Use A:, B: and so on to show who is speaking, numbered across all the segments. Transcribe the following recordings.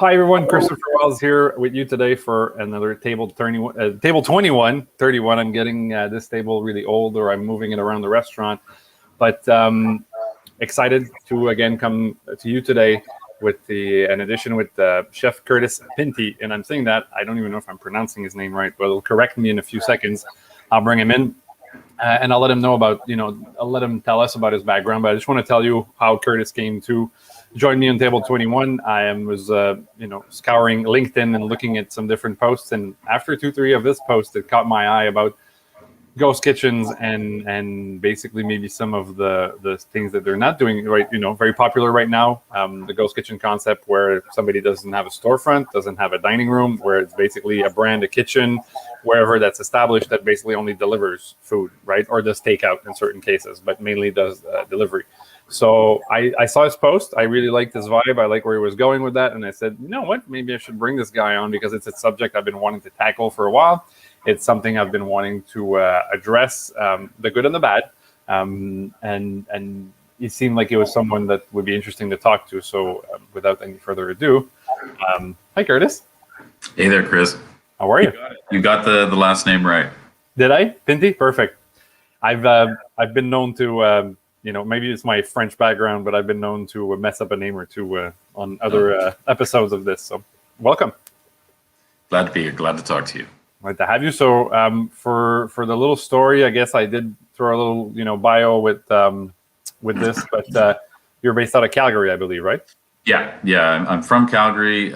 A: Hi everyone, Christopher Wells here with you today for another table 21, 31. I'm getting this table really old, or I'm moving it around the restaurant, but excited to again come to you today with an edition with Chef Curtis Pintye. And I'm saying that, I don't even know if I'm pronouncing his name right, but he'll correct me in a few seconds. I'll bring him in and I'll let him know about, I'll let him tell us about his background, but I just want to tell you how Curtis came to join me on Table 21. I was, scouring LinkedIn and looking at some different posts. And after 2-3 of this post, it caught my eye about ghost kitchens and basically maybe some of the things that they're not doing right. Very popular right now. The ghost kitchen concept, where somebody doesn't have a storefront, doesn't have a dining room, where it's basically a brand, a kitchen, wherever that's established, that basically only delivers food, right? Or does takeout in certain cases, but mainly does delivery. So I saw his post. I really liked his vibe. I like where he was going with that. And I said, you know what, maybe I should bring this guy on, because it's a subject I've been wanting to tackle for a while. It's something I've been wanting to address, the good and the bad. And he seemed like he was someone that would be interesting to talk to. So without any further ado, hi, Curtis.
B: Hey there, Chris.
A: How are you?
B: You got the last name right.
A: Did I? Pintye? Perfect. I've been known to, maybe it's my French background, but I've been known to mess up a name or two on other episodes of this. So welcome.
B: Glad to be here. Glad to talk to you.
A: Glad to have you. So for the little story, I guess I did throw a little, bio with this, but you're based out of Calgary, I believe, right?
B: Yeah. I'm from Calgary,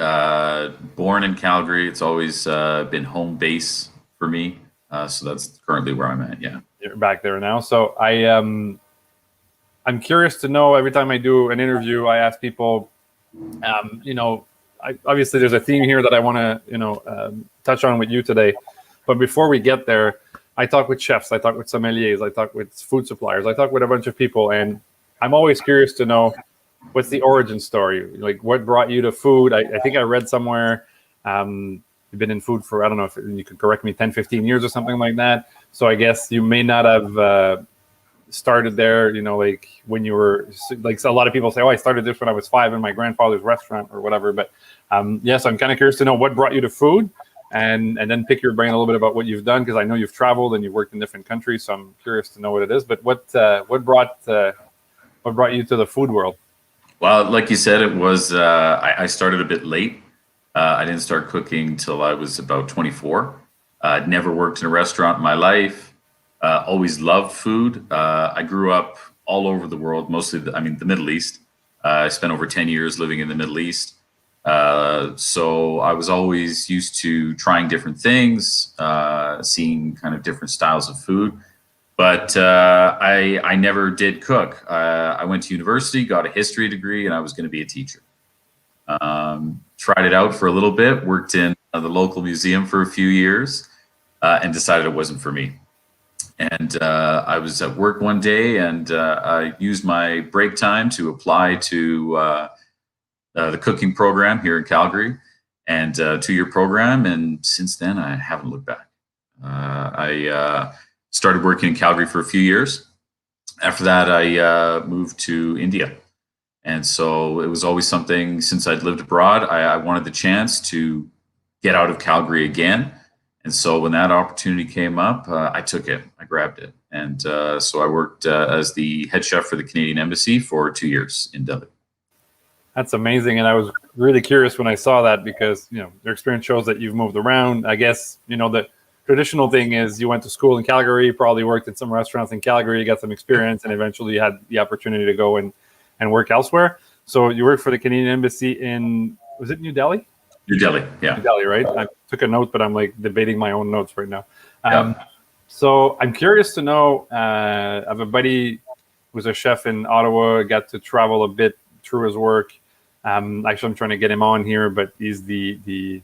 B: born in Calgary. It's always been home base for me. So that's currently where I'm at. Yeah.
A: You're back there now. So I'm curious to know, every time I do an interview, I ask people, obviously there's a theme here that I want to, touch on with you today. But before we get there, I talk with chefs, I talk with sommeliers, I talk with food suppliers, I talk with a bunch of people, and I'm always curious to know, what's the origin story? Like, what brought you to food? I think I read somewhere, you've been in food for, I don't know if you could correct me, 10, 15 years or something like that. So I guess you may not have started there, like when you were, like, so a lot of people say, oh, I started this when I was 5 in my grandfather's restaurant or whatever. But yes, I'm kind of curious to know what brought you to food, and then pick your brain a little bit about what you've done, because I know you've traveled and you've worked in different countries. So I'm curious to know what it is. But what brought you to the food world?
B: Well, like you said, it was, I started a bit late. I didn't start cooking till I was about 24. I'd never worked in a restaurant in my life. Always loved food. I grew up all over the world, mostly, the Middle East. I spent over 10 years living in the Middle East. So I was always used to trying different things, seeing kind of different styles of food. But I never did cook. I went to university, got a history degree, and I was going to be a teacher. Tried it out for a little bit, worked in the local museum for a few years, and decided it wasn't for me. And I was at work one day, and I used my break time to apply to the cooking program here in Calgary, and 2-year program. And since then, I haven't looked back. I started working in Calgary for a few years. After that, I moved to India. And so it was always something, since I'd lived abroad, I wanted the chance to get out of Calgary again. And so when that opportunity came up, I took it, I grabbed it. And so I worked as the head chef for the Canadian Embassy for 2 years in Delhi.
A: That's amazing. And I was really curious when I saw that, because, your experience shows that you've moved around. I guess, the traditional thing is you went to school in Calgary, probably worked at some restaurants in Calgary, you got some experience, and eventually you had the opportunity to go and work elsewhere. So you worked for the Canadian Embassy in, was it New Delhi?
B: New Delhi, yeah.
A: New Delhi, right? I took a note, but I'm like debating my own notes right now.
B: Yeah.
A: So I'm curious to know, I have a buddy who's a chef in Ottawa, got to travel a bit through his work. Actually, I'm trying to get him on here, but he's the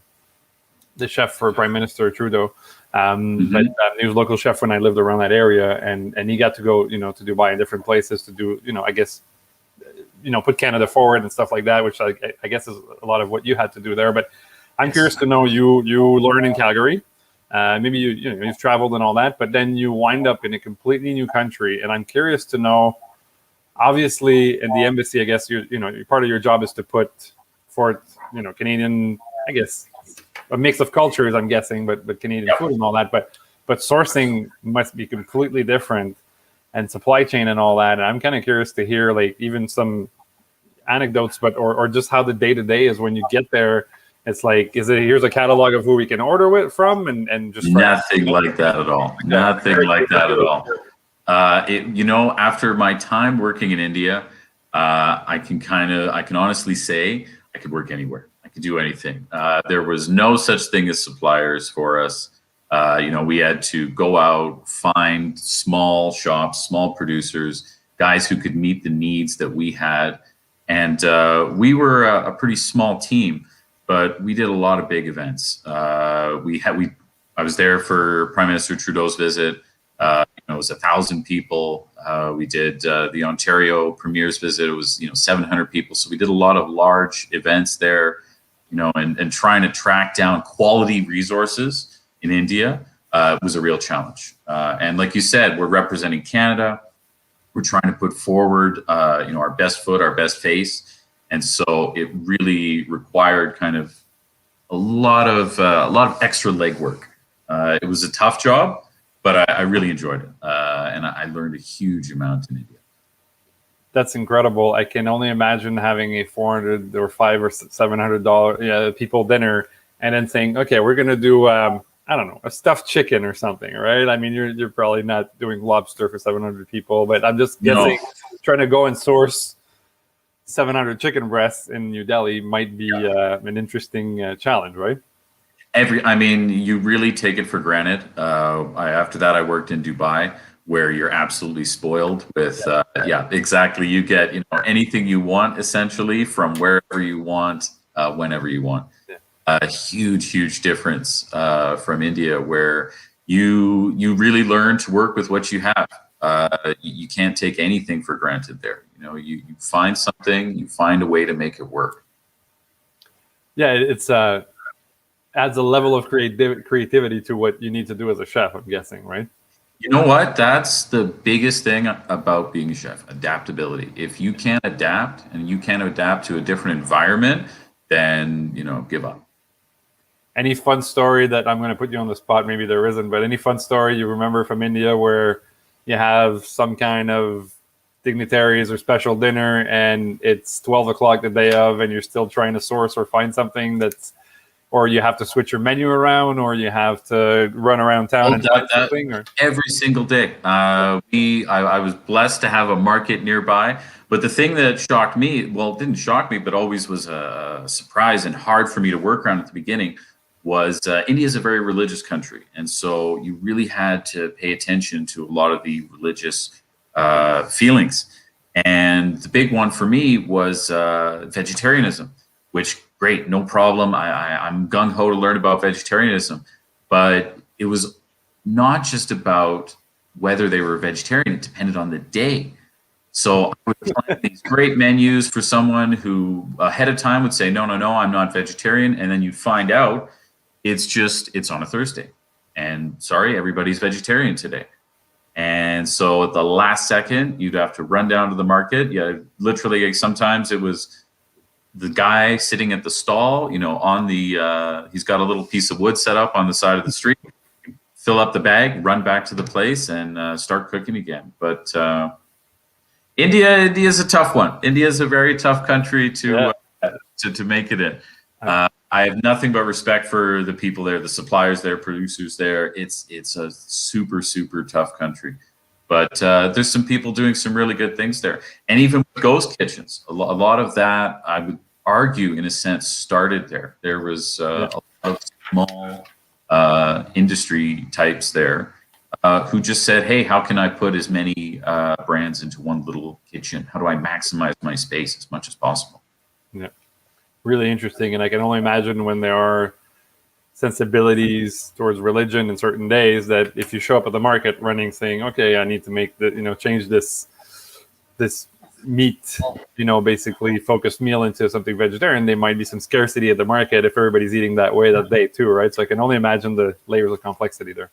A: chef for Prime Minister Trudeau. But he was a local chef when I lived around that area, and he got to go, to Dubai and different places to do, I guess, put Canada forward and stuff like that, which I guess is a lot of what you had to do there. But I'm curious to know, you learn in Calgary, maybe you've traveled and all that, but then you wind up in a completely new country, and I'm curious to know, obviously in the embassy, I guess part of your job is to put for Canadian, I guess, a mix of cultures, I'm guessing, but Canadian food and all that. But sourcing must be completely different, and supply chain and all that. And I'm kind of curious to hear like even some anecdotes, or just how the day to day is when you get there. It's like, here's a catalog of who we can order it from, and just
B: nothing like that at all. Nothing like that at all. After my time working in India, I can honestly say I could work anywhere. I could do anything. There was no such thing as suppliers for us. We had to go out, find small shops, small producers, guys who could meet the needs that we had. And we were a pretty small team, but we did a lot of big events. I was there for Prime Minister Trudeau's visit. It was 1,000 people. We did the Ontario Premier's visit. It was 700 people. So we did a lot of large events there. And trying to track down quality resources in India was a real challenge. And like you said, we're representing Canada. We're trying to put forward, our best foot, our best face, and so it really required kind of a lot of extra legwork. It was a tough job, but I really enjoyed it, and I learned a huge amount in India.
A: That's incredible. I can only imagine having a $400 or $500 or $700 people dinner, and then saying, "Okay, we're gonna do I don't know, a stuffed chicken or something," right? I mean, you're probably not doing lobster for 700 people, but I'm just guessing trying to go and source 700 chicken breasts in New Delhi might be an interesting challenge, right?
B: You really take it for granted. After that, I worked in Dubai, where you're absolutely spoiled with, exactly. You get anything you want essentially from wherever you want, whenever you want. A huge difference from India, where you really learn to work with what you have. You can't take anything for granted there. You find something, you find a way to make it work.
A: Yeah, it's adds a level of creativity to what you need to do as a chef, I'm guessing, right?
B: You know what? That's the biggest thing about being a chef: adaptability. If you can't adapt and you can't adapt to a different environment, then give up.
A: Any fun story that, I'm going to put you on the spot, maybe there isn't, but any fun story you remember from India where you have some kind of dignitaries or special dinner and it's 12 o'clock the day of and you're still trying to source or find something or you have to switch your menu around, or you have to run around town and find something? Or?
B: Every single day. I was blessed to have a market nearby. But the thing that shocked me, well, it didn't shock me, but always was a surprise and hard for me to work around at the beginning, was India is a very religious country. And so you really had to pay attention to a lot of the religious feelings. And the big one for me was vegetarianism, which, great, no problem. I'm gung-ho to learn about vegetarianism. But it was not just about whether they were vegetarian. It depended on the day. So I would plan these great menus for someone who ahead of time would say, no, I'm not vegetarian. And then you'd find out it's on a Thursday. And sorry, everybody's vegetarian today. And so at the last second, you'd have to run down to the market. Yeah, literally, sometimes it was the guy sitting at the stall, on the, he's got a little piece of wood set up on the side of the street, fill up the bag, run back to the place and start cooking again. But India is a tough one. India is a very tough country to make it in. I have nothing but respect for the people there, the suppliers there, producers there. It's a super tough country. But there's some people doing some really good things there. And even with ghost kitchens, a lot of that, I would argue, in a sense, started there. There was a lot of small industry types there who just said, hey, how can I put as many brands into one little kitchen? How do I maximize my space as much as possible?
A: Yeah, really interesting. And I can only imagine when there are sensibilities towards religion in certain days, that if you show up at the market running saying, okay, I need to make change this meat, basically focused meal into something vegetarian, there might be some scarcity at the market if everybody's eating that way that day too, right? So I can only imagine the layers of complexity there.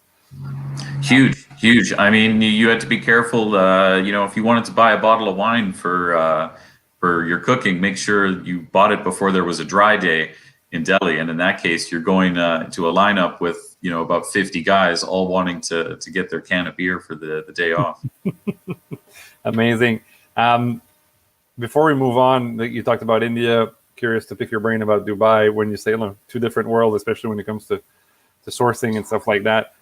B: Huge. I mean, you had to be careful, if you wanted to buy a bottle of wine for for your cooking, make sure you bought it before there was a dry day in Delhi. And in that case, you're going to a lineup with, about 50 guys all wanting to get their can of beer for the day off.
A: Amazing. Before we move on, you talked about India. Curious to pick your brain about Dubai. When you say, two different worlds, especially when it comes to sourcing and stuff like that.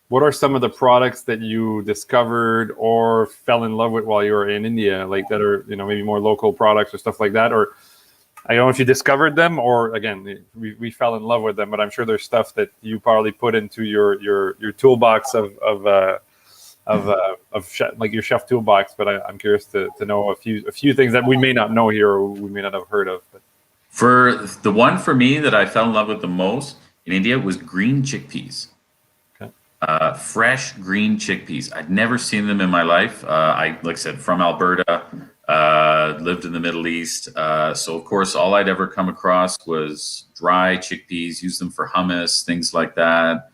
A: What are some of the products that you discovered or fell in love with while you were in India, like that are, maybe more local products or stuff like that? Or I don't know if you discovered them or, again, we fell in love with them, but I'm sure there's stuff that you probably put into your toolbox of like your chef toolbox. But I'm curious to know a few things that we may not know here or we may not have heard of. But.
B: For the one for me that I fell in love with the most in India was green chickpeas. Fresh green chickpeas. I'd never seen them in my life. Like I said, from Alberta, lived in the Middle East. So of course, all I'd ever come across was dry chickpeas, use them for hummus, things like that.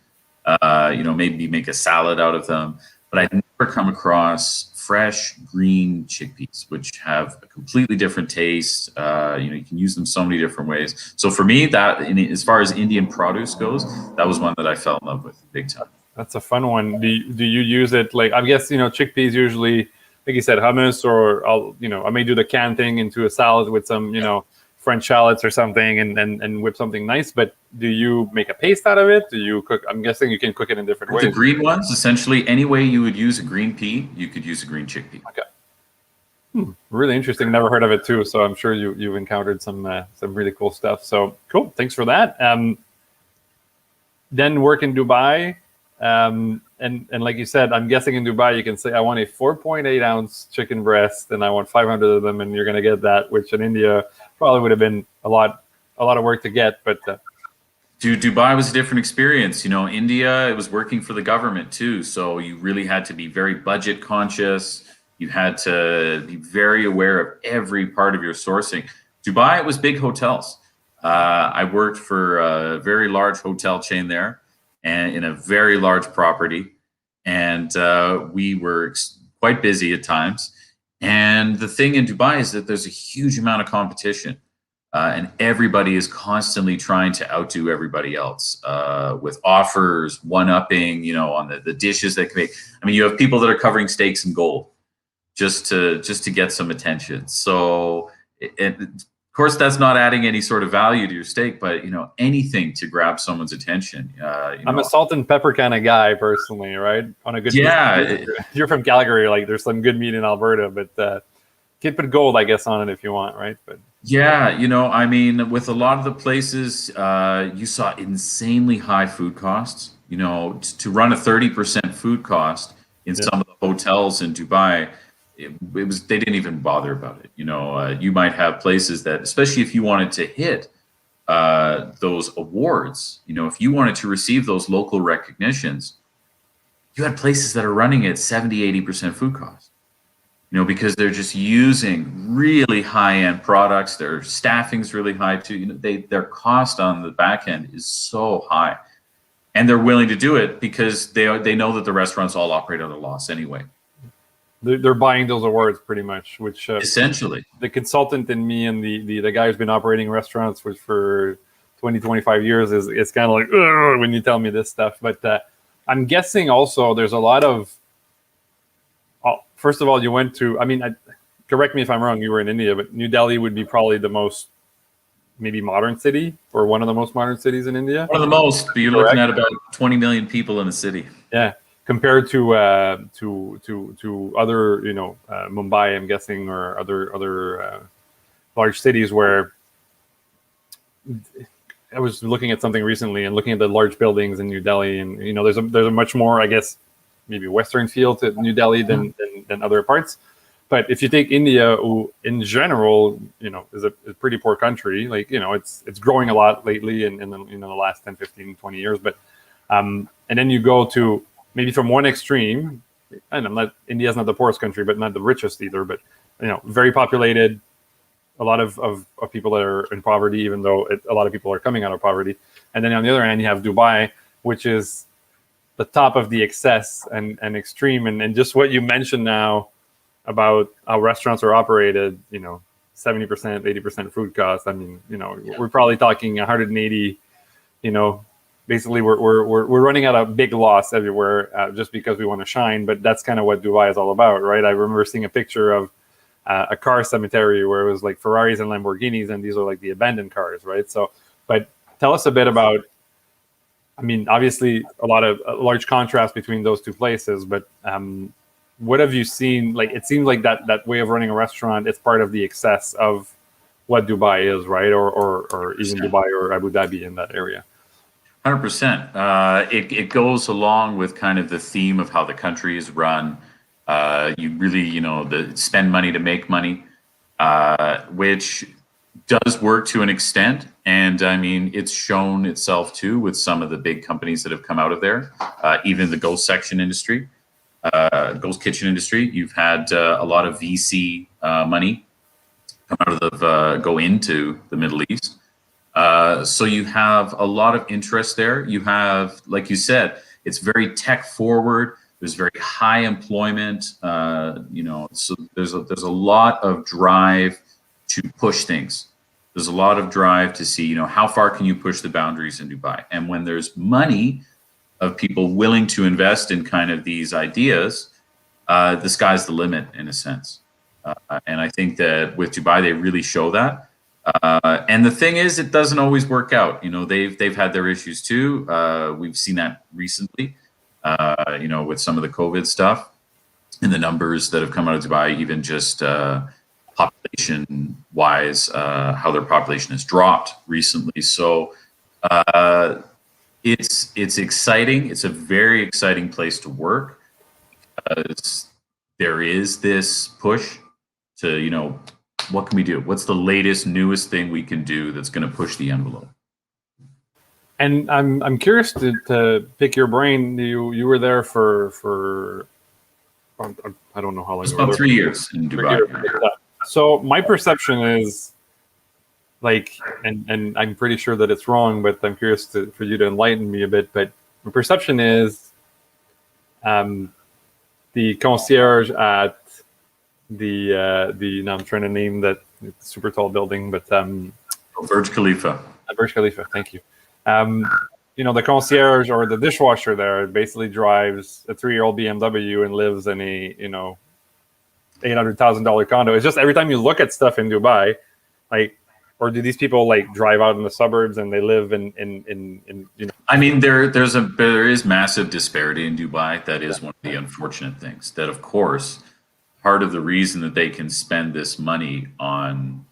B: Maybe make a salad out of them. But I'd never come across fresh green chickpeas, which have a completely different taste. You can use them so many different ways. So for me, as far as Indian produce goes, that was one that I fell in love with big time.
A: That's a fun one. Do you use it like, I guess, chickpeas usually, like you said, hummus, or I may do the can thing into a salad with some, French shallots or something and whip something nice. But do you make a paste out of it? Do you cook? I'm guessing you can cook it in different ways.
B: The green ones, essentially, any way you would use a green pea, you could use a green chickpea.
A: Okay. Really interesting. Never heard of it too. So I'm sure you've encountered some really cool stuff. So cool. Thanks for that. Then work in Dubai. And like you said, I'm guessing in Dubai you can say I want a 4.8 ounce chicken breast and I want 500 of them, and you're going to get that, which in India probably would have been a lot of work to get. But
B: Dubai was a different experience. India, it was working for the government too, so you really had to be very budget conscious. You had to be very aware of every part of your sourcing. Dubai, it was big hotels. I worked for a very large hotel chain there, and in a very large property, and we were quite busy at times. And the thing in Dubai is that there's a huge amount of competition, and everybody is constantly trying to outdo everybody else with offers, one-upping, on the dishes that can make. I mean, you have people that are covering steaks in gold just to get some attention. So, of course, that's not adding any sort of value to your steak, but anything to grab someone's attention.
A: I'm a salt and pepper kind of guy personally, right? On a good you're from Calgary, like there's some good meat in Alberta, but keep it gold, I guess, on it if you want, right? But
B: yeah, I mean, with a lot of the places, you saw insanely high food costs. To run a 30% food cost in some of the hotels in Dubai. It was, they didn't even bother about it. You might have places that, especially if you wanted to hit those awards, if you wanted to receive those local recognitions, you had places that are running at 70-80% food cost, because they're just using really high-end products. Their staffing's really high too. Their cost on the back end is so high, and they're willing to do it because they know that the restaurants all operate at a loss anyway.
A: They're buying those awards pretty much, which
B: essentially
A: the consultant in me and the guy who's been operating restaurants for 20-25 years is kind of like, ugh, when you tell me this stuff. But I'm guessing also there's a lot of, first of all, you went to, correct me if I'm wrong, you were in India, but New Delhi would be probably the most maybe modern city, or one of the most modern cities in India.
B: One of the most, but you're looking at about 20 million people in the city.
A: Yeah. Compared to other, Mumbai, I'm guessing, or other large cities where I was looking at something recently and looking at the large buildings in New Delhi, and there's a much more, I guess, maybe Western feel to New Delhi than other parts. But if you take India, who in general, is a pretty poor country, like it's growing a lot lately in the last 10, 15, 20 years, but and then you go to maybe from one extreme, and India's not the poorest country, but not the richest either, but very populated, a lot of people that are in poverty, even though a lot of people are coming out of poverty. And then on the other hand, you have Dubai, which is the top of the excess and extreme. And just what you mentioned now, about how restaurants are operated, 70%, 80% food costs. I mean, we're probably talking 180. Basically we're running at a big loss everywhere just because we want to shine. But that's kind of what Dubai is all about, right? I remember seeing a picture of a car cemetery where it was like Ferraris and Lamborghinis, and these are like the abandoned cars, right? So, but tell us a bit about. I mean, obviously, a large contrast between those two places, but what have you seen? Like, it seems like that way of running a restaurant is part of the excess of what Dubai is, right? Or even Dubai or Abu Dhabi in that area.
B: 100%. It goes along with kind of the theme of how the country is run. You really, spend money to make money, which does work to an extent. And I mean, it's shown itself too with some of the big companies that have come out of there, even the ghost kitchen industry. You've had a lot of VC money come out of go into the Middle East. So you have a lot of interest there. You have, like you said, it's very tech forward. There's very high employment. So there's a lot of drive to push things. There's a lot of drive to see, how far can you push the boundaries in Dubai? And when there's money of people willing to invest in kind of these ideas, the sky's the limit in a sense. And I think that with Dubai, they really show that. And the thing is, it doesn't always work out. They've had their issues too. We've seen that recently, with some of the COVID stuff and the numbers that have come out of Dubai, even just population wise, how their population has dropped recently. So it's exciting. It's a very exciting place to work because there is this push to, what can we do? What's the latest, newest thing we can do that's going to push the envelope?
A: And I'm curious to pick your brain. You were there for I don't know how long.
B: It's about 3 years in Dubai.
A: So my perception is and I'm pretty sure that it's wrong, but I'm curious for you to enlighten me a bit. But my perception is, the concierge at now I'm trying to name that super tall building, but
B: Burj Khalifa.
A: Burj Khalifa, thank you. The concierge or the dishwasher there basically drives a 3-year-old BMW and lives in a $800,000 condo. It's just every time you look at stuff in Dubai, or do these people drive out in the suburbs and they live in
B: I mean, there is massive disparity in Dubai. That is one of the unfortunate things. That, of course, part of the reason that they can spend this money on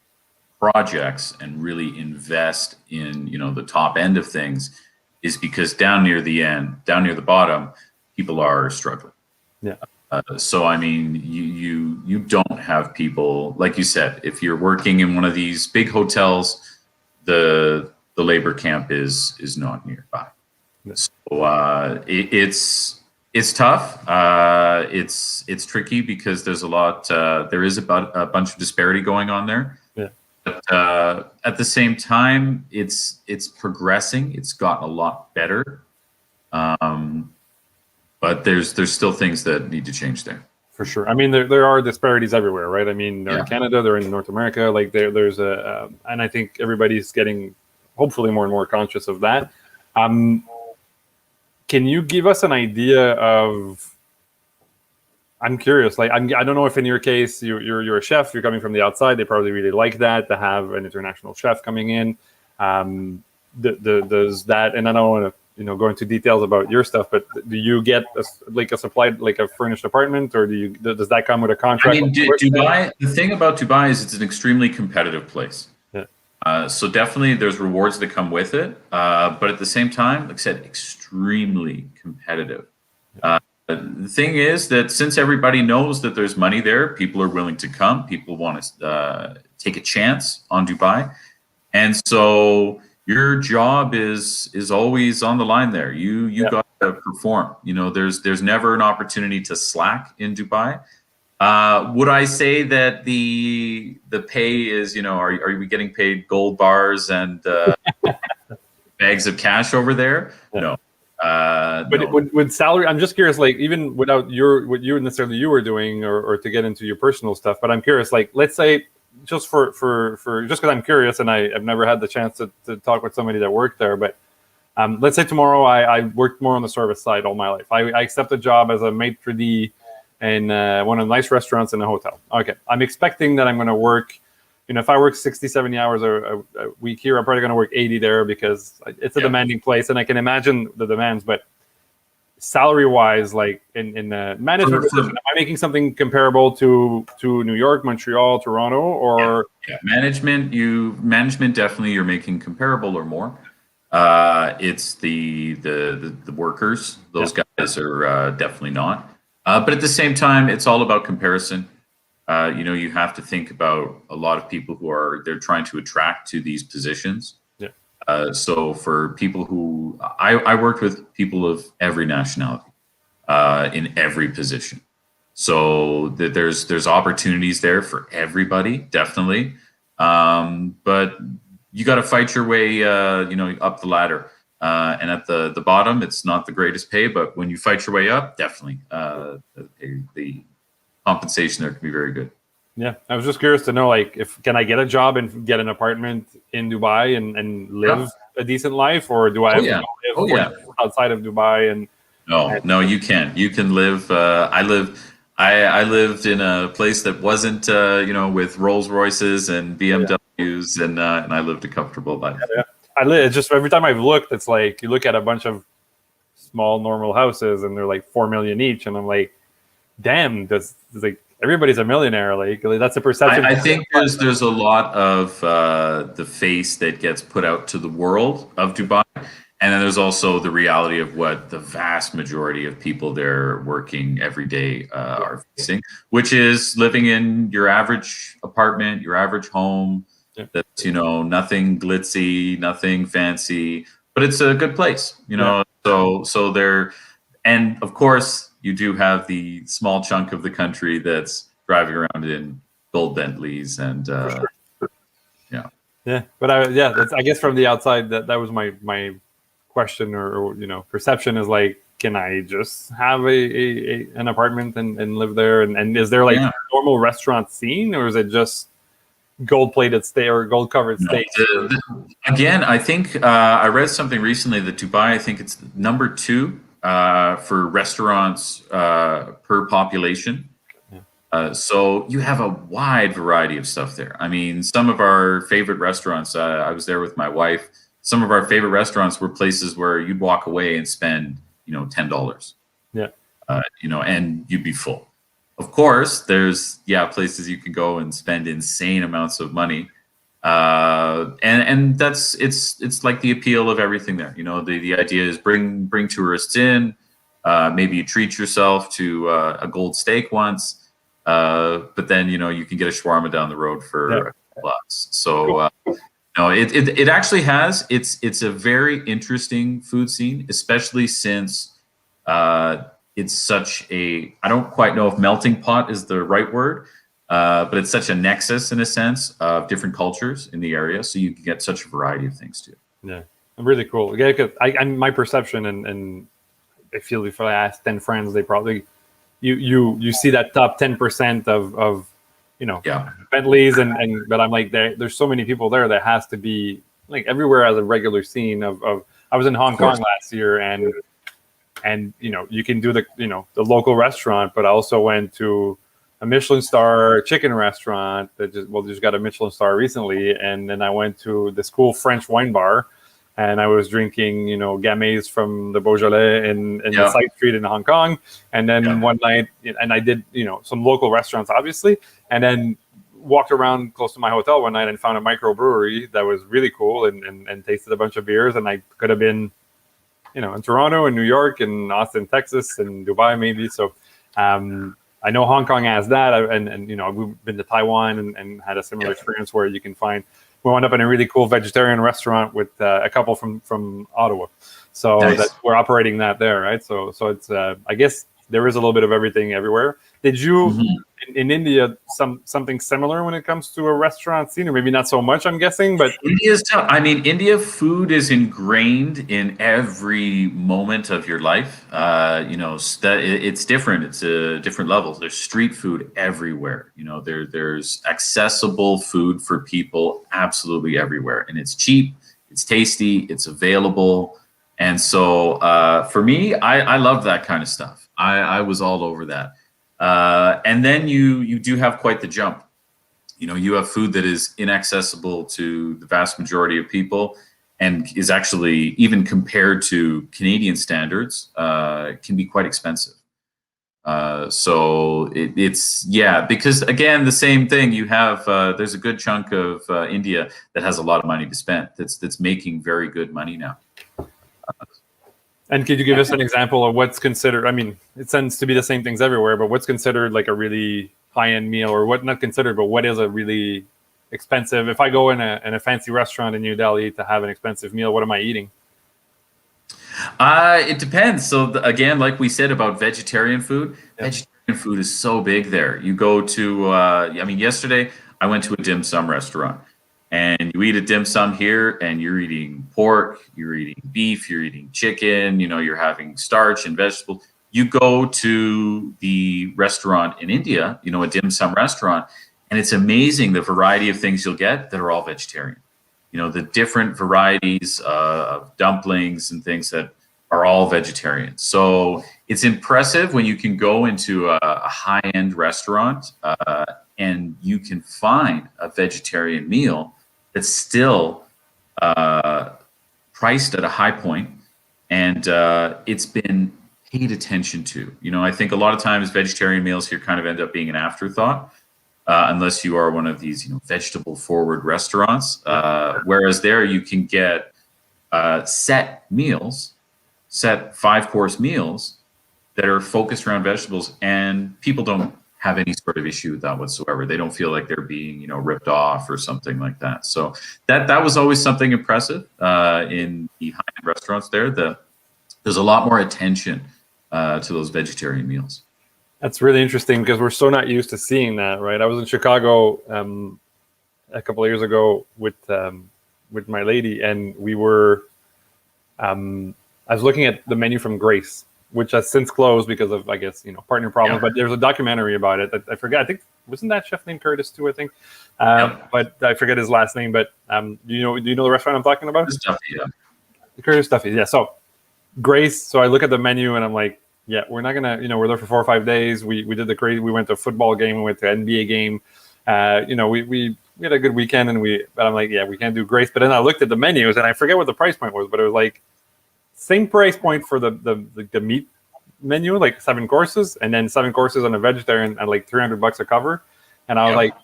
B: projects and really invest in the top end of things is because down near the bottom, people are struggling.
A: Yeah.
B: So I mean, you don't have people, like you said, if you're working in one of these big hotels, the labor camp is not nearby. So it's tough. It's tricky because there's there is a bunch of disparity going on there.
A: Yeah.
B: But at the same time, it's progressing. It's gotten a lot better. But there's still things that need to change there.
A: For sure. I mean, there are disparities everywhere, right? I mean, they're in Canada, they're in North America. There's and I think everybody's getting hopefully more and more conscious of that. Can you give us an idea of? I'm curious. I don't know if in your case you're a chef, you're coming from the outside. They probably really like that to have an international chef coming in. Does that? And I don't want to go into details about your stuff, but do you get a supplied a furnished apartment, or does that come with a contract?
B: I mean, Dubai. The thing about Dubai is it's an extremely competitive place.
A: Yeah.
B: So definitely there's rewards that come with it, but at the same time, like I said, extremely competitive. The thing is that since everybody knows that there's money there, people are willing to come. People want to take a chance on Dubai, and so your job is always on the line there. You got to perform. There's never an opportunity to slack in Dubai. Would I say that the pay is, are we getting paid gold bars and bags of cash over there? No.
A: But
B: No.
A: with salary, I'm just curious, like even without what you necessarily you were doing, or to get into your personal stuff. But I'm curious, like let's say just for just because I'm curious and I've never had the chance to talk with somebody that worked there. But let's say tomorrow I worked more on the service side all my life. I accept a job as a maitre d' in one of the nice restaurants in a hotel. Okay, I'm expecting that I'm going to work. If I work 60, 70 hours a week here, I'm probably going to work 80 there because it's a demanding place, and I can imagine the demands. But salary-wise, like in management position, am I making something comparable to New York, Montreal, Toronto, or
B: management definitely you're making comparable or more. It's the workers; those guys are definitely not. But at the same time, it's all about comparison. You have to think about a lot of people they're trying to attract to these positions.
A: Yeah.
B: So for people who I worked with people of every nationality in every position. So there's opportunities there for everybody, definitely. But you got to fight your way, up the ladder. And at the bottom, it's not the greatest pay, but when you fight your way up, definitely the compensation there can be very good.
A: Yeah, I was just curious to know, like, can I get a job and get an apartment in Dubai and live a decent life, or do I have to live outside of Dubai? And
B: no, you can. You can live. I lived in a place that wasn't, with Rolls Royces and BMWs, and I lived a comfortable life.
A: Yeah. It's just every time I've looked, it's like you look at a bunch of small normal houses and they're like 4 million each, and I'm like, damn, like everybody's a millionaire. Like that's a perception.
B: I think there's a lot of the face that gets put out to the world of Dubai, and then there's also the reality of what the vast majority of people there working every day are facing, which is living in your average apartment, your average home. Yeah. That's nothing glitzy, nothing fancy, but it's a good place. So there, and of course you do have the small chunk of the country that's driving around in gold Bentleys and
A: But I guess from the outside that was my question or perception is like, can I just have an apartment and live there, and is there like a normal restaurant scene, or is it just gold-plated stay or gold-covered steak?
B: Again, I think I read something recently that Dubai, I think it's number 2 for restaurants per population. So you have a wide variety of stuff there. I mean, some of our favorite restaurants, I was there with my wife. Some of our favorite restaurants were places where you'd walk away and spend, $10.
A: Yeah.
B: And you'd be full. Of course, there's places you can go and spend insane amounts of money. And it's like the appeal of everything there. The idea is bring tourists in, maybe you treat yourself to a gold steak once, but then you can get a shawarma down the road for a couple bucks. So it actually has it's a very interesting food scene, especially since it's such I don't quite know if melting pot is the right word. But it's such a nexus in a sense of different cultures in the area, so you can get such a variety of things too.
A: Yeah, really cool. Yeah, because my perception and I feel if I ask 10 friends, they probably you see that top 10% of Bentleys and but I'm like there's so many people there that has to be like everywhere as a regular scene of I was in Hong Kong last year and you can do the local restaurant, but I also went to a Michelin star chicken restaurant that just got a Michelin star recently, and then I went to this cool French wine bar, and I was drinking Gamay from the Beaujolais in the side street in Hong Kong, and then one night, and I did some local restaurants obviously, and then walked around close to my hotel one night and found a microbrewery that was really cool and tasted a bunch of beers, and I could have been in Toronto and New York and Austin, Texas, and Dubai maybe. So I know Hong Kong has that, and we've been to Taiwan and had a similar experience where you can find. We wound up in a really cool vegetarian restaurant with a couple from Ottawa, so that we're operating that there, right? So it's I guess there is a little bit of everything everywhere. Did you in India something similar when it comes to a restaurant scene, or maybe not so much? I'm guessing, but
B: India's tough. I mean, India food is ingrained in every moment of your life. It's different. It's different levels. There's street food everywhere. There's accessible food for people absolutely everywhere, and it's cheap, it's tasty, it's available. And so for me, I love that kind of stuff. I was all over that. And then you do have quite the jump. You have food that is inaccessible to the vast majority of people and is actually, even compared to Canadian standards, can be quite expensive. So because again, the same thing, you have, there's a good chunk of India that has a lot of money to spend, that's making very good money now.
A: And could you give us an example of what's considered, I mean, it tends to be the same things everywhere, but what's considered like a really high-end meal, or what, not considered, but what is a really expensive? If I go in a fancy restaurant in New Delhi to have an expensive meal, what am I eating?
B: It depends. So again, like we said about vegetarian food,
A: Yeah.
B: vegetarian food is so big there. You go to, yesterday I went to a dim sum restaurant. And you eat a dim sum here, and you're eating pork, you're eating beef, you're eating chicken, you're having starch and vegetables. You go to the restaurant in India, a dim sum restaurant, and it's amazing the variety of things you'll get that are all vegetarian. The different varieties of dumplings and things that are all vegetarian. So it's impressive when you can go into a high-end restaurant and you can find a vegetarian meal that's still priced at a high point, and it's been paid attention to. I think a lot of times vegetarian meals here kind of end up being an afterthought, unless you are one of these vegetable-forward restaurants. Whereas there you can get set meals, set 5-course meals that are focused around vegetables, and people don't have any sort of issue with that whatsoever. They don't feel like they're being, ripped off or something like that. So that was always something impressive in the high-end restaurants there. There's a lot more attention to those vegetarian meals.
A: That's really interesting because we're so not used to seeing that, right? I was in Chicago a couple of years ago with my lady, and we were. I was looking at the menu from Grace, which has since closed because of, I guess, partner problems. Yeah. But there's a documentary about it that I forget. I think, wasn't that chef named Curtis too? I think, but I forget his last name. But do you know the restaurant I'm talking about? Curtis Duffy. Yeah. So Grace. So I look at the menu and I'm like, yeah, we're not gonna. We're there for 4 or 5 days. We did the crazy. We went to a football game. We went to an NBA game. We had a good weekend, but I'm like, yeah, we can't do Grace. But then I looked at the menus and I forget what the price point was, but it was like same price point for the meat menu, like 7 courses, and then 7 courses on a vegetarian at like $300 a cover. And I was like,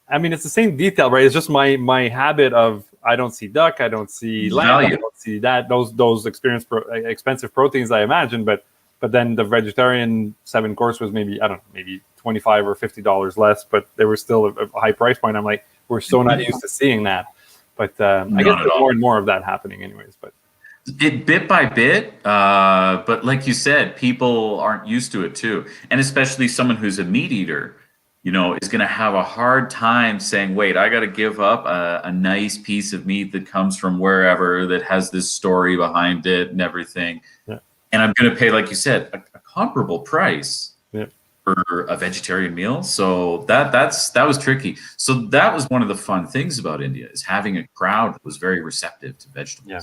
A: I mean, it's the same detail, right? It's just my habit of, I don't see duck, I don't see lamb, I don't see that, those expensive proteins I imagine, but then the vegetarian 7 course was maybe, I don't know, maybe $25 or $50 less, but there was still a high price point. I'm like, we're so not used to seeing that. But I guess there's more and more of that happening anyways, but.
B: It bit by bit, but like you said, people aren't used to it too. And especially someone who's a meat eater, is going to have a hard time saying, wait, I got to give up a nice piece of meat that comes from wherever, that has this story behind it and everything. Yeah. And I'm going to pay, like you said, a comparable price for a vegetarian meal. So that was tricky. So that was one of the fun things about India, is having a crowd that was very receptive to vegetables. Yeah.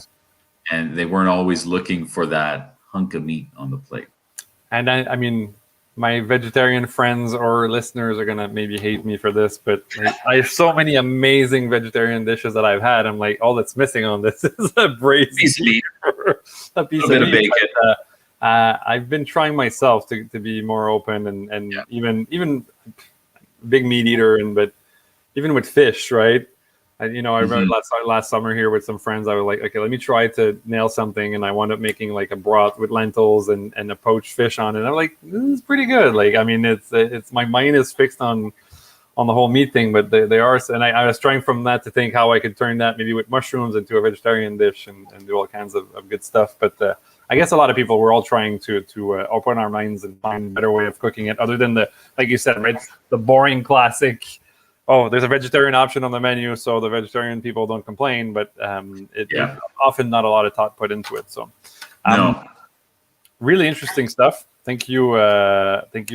B: And they weren't always looking for that hunk of meat on the plate. And
A: I mean, my vegetarian friends or listeners are going to maybe hate me for this, but I have so many amazing vegetarian dishes that I've had. I'm like, all that's missing on this is a braised
B: piece of meat.
A: A piece of bacon. But, I've been trying myself to be more open and even big meat eater, but even with fish, right? I remember last summer here with some friends, I was like, okay, let me try to nail something. And I wound up making like a broth with lentils and a poached fish on it. And I'm like, this is pretty good. Like, I mean, it's my mind is fixed on the whole meat thing, but they are. And I was trying from that to think how I could turn that maybe with mushrooms into a vegetarian dish and do all kinds of good stuff. But I guess a lot of people, we're all trying to open our minds and find a better way of cooking it, other than the, like you said, right, the boring classic. Oh, there's a vegetarian option on the menu, so the vegetarian people don't complain. But it's often not a lot of thought put into it. So,
B: No.
A: really interesting stuff. Thank you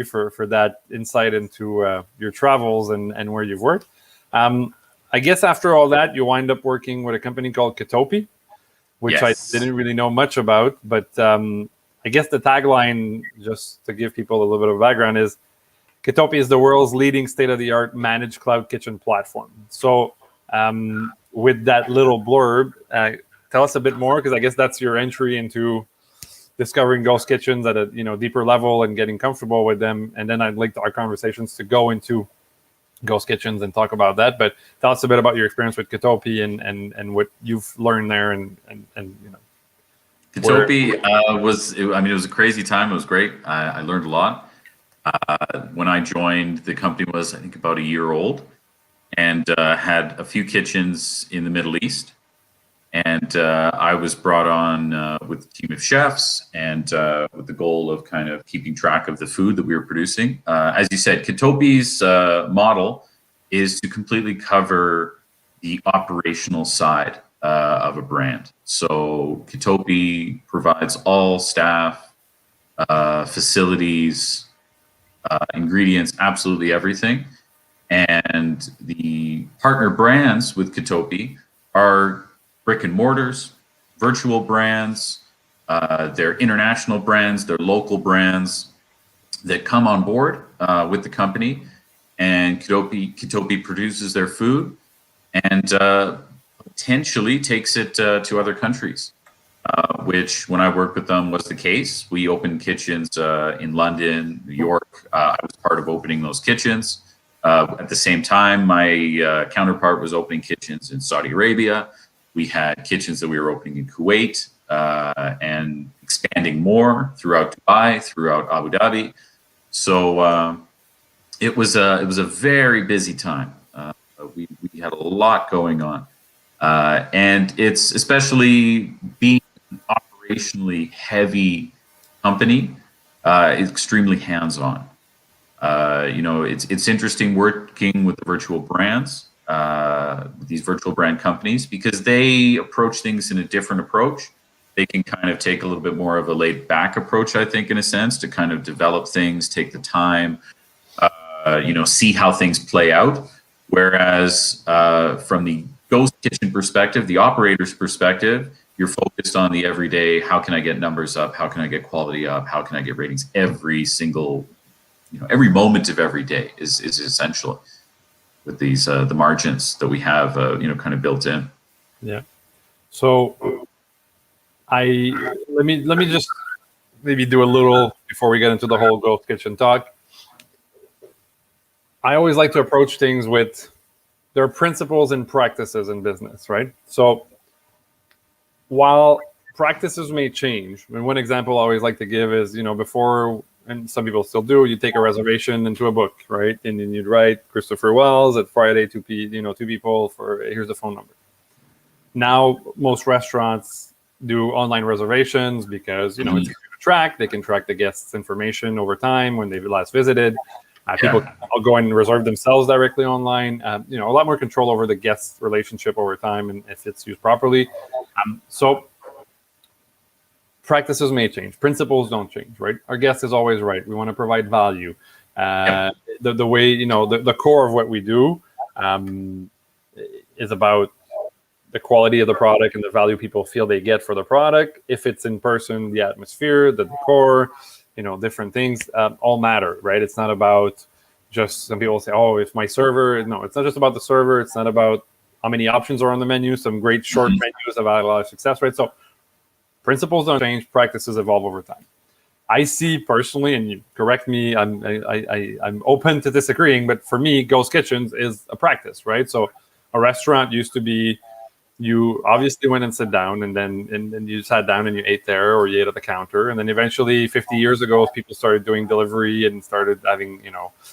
A: for that insight into your travels and where you've worked. I guess after all that, you wind up working with a company called Kitopi, which
B: Yes.
A: I didn't really know much about. But I guess the tagline, just to give people a little bit of background, is Kitopi is the world's leading state-of-the-art managed cloud kitchen platform. So with that little blurb, tell us a bit more, because I guess that's your entry into discovering ghost kitchens at a deeper level and getting comfortable with them. And then I'd like our conversations to go into ghost kitchens and talk about that. But tell us a bit about your experience with Kitopi and what you've learned there and
B: Kitopi it was a crazy time. It was great. I learned a lot. When I joined, the company was, I think, about a year old, and had a few kitchens in the Middle East. And I was brought on with a team of chefs, and with the goal of kind of keeping track of the food that we were producing. As you said, Kitopi's model is to completely cover the operational side of a brand. So Kitopi provides all staff, facilities, ingredients, absolutely everything. And the partner brands with Kitopi are brick and mortars, virtual brands, they're international brands, they're local brands that come on board with the company, and Kitopi produces their food and potentially takes it to other countries, which when I worked with them was the case. We opened kitchens in London, New York. I was part of opening those kitchens. At the same time, my counterpart was opening kitchens in Saudi Arabia. We had kitchens that we were opening in Kuwait and expanding more throughout Dubai, throughout Abu Dhabi. So it was a very busy time. We had a lot going on, and it's especially being an operationally heavy company, extremely hands-on. It's interesting working with the virtual brands. These virtual brand companies, because they approach things in a different approach. They can kind of take a little bit more of a laid back approach, I think, in a sense, to kind of develop things, take the time, see how things play out. Whereas from the ghost kitchen perspective, the operator's perspective, you're focused on the everyday. How can I get numbers up? How can I get quality up? How can I get ratings? Every single, every moment of every day is essential with these the margins that we have kind of built in.
A: Yeah. So let me just maybe do a little before we get into the whole ghost kitchen talk. I always like to approach things with there are principles and practices in business, right? So while practices may change, and one example I always like to give is, before, and some people still do, you take a reservation into a book, right? And then you'd write Christopher Wells at Friday, two people for, here's the phone number. Now, most restaurants do online reservations because, it's easy to track. They can track the guests' information over time when they've last visited. People can go and reserve themselves directly online. A lot more control over the guest relationship over time, and if it's used properly. So practices may change. Principles don't change, right? Our guest is always right. We want to provide value. The way, the core of what we do is about the quality of the product and the value people feel they get for the product. If it's in person, the atmosphere, the decor, different things all matter, right? It's not about just, some people say, oh, if my server, no, it's not just about the server. It's not about how many options are on the menu. Some great short menus have had a lot of success, right? So principles don't change, practices evolve over time. I see personally, and you correct me, I'm open to disagreeing, but for me, ghost kitchens is a practice, right? So a restaurant used to be, you obviously went and sat down, and then you sat down and you ate there, or you ate at the counter, and then eventually 50 years ago, people started doing delivery and started having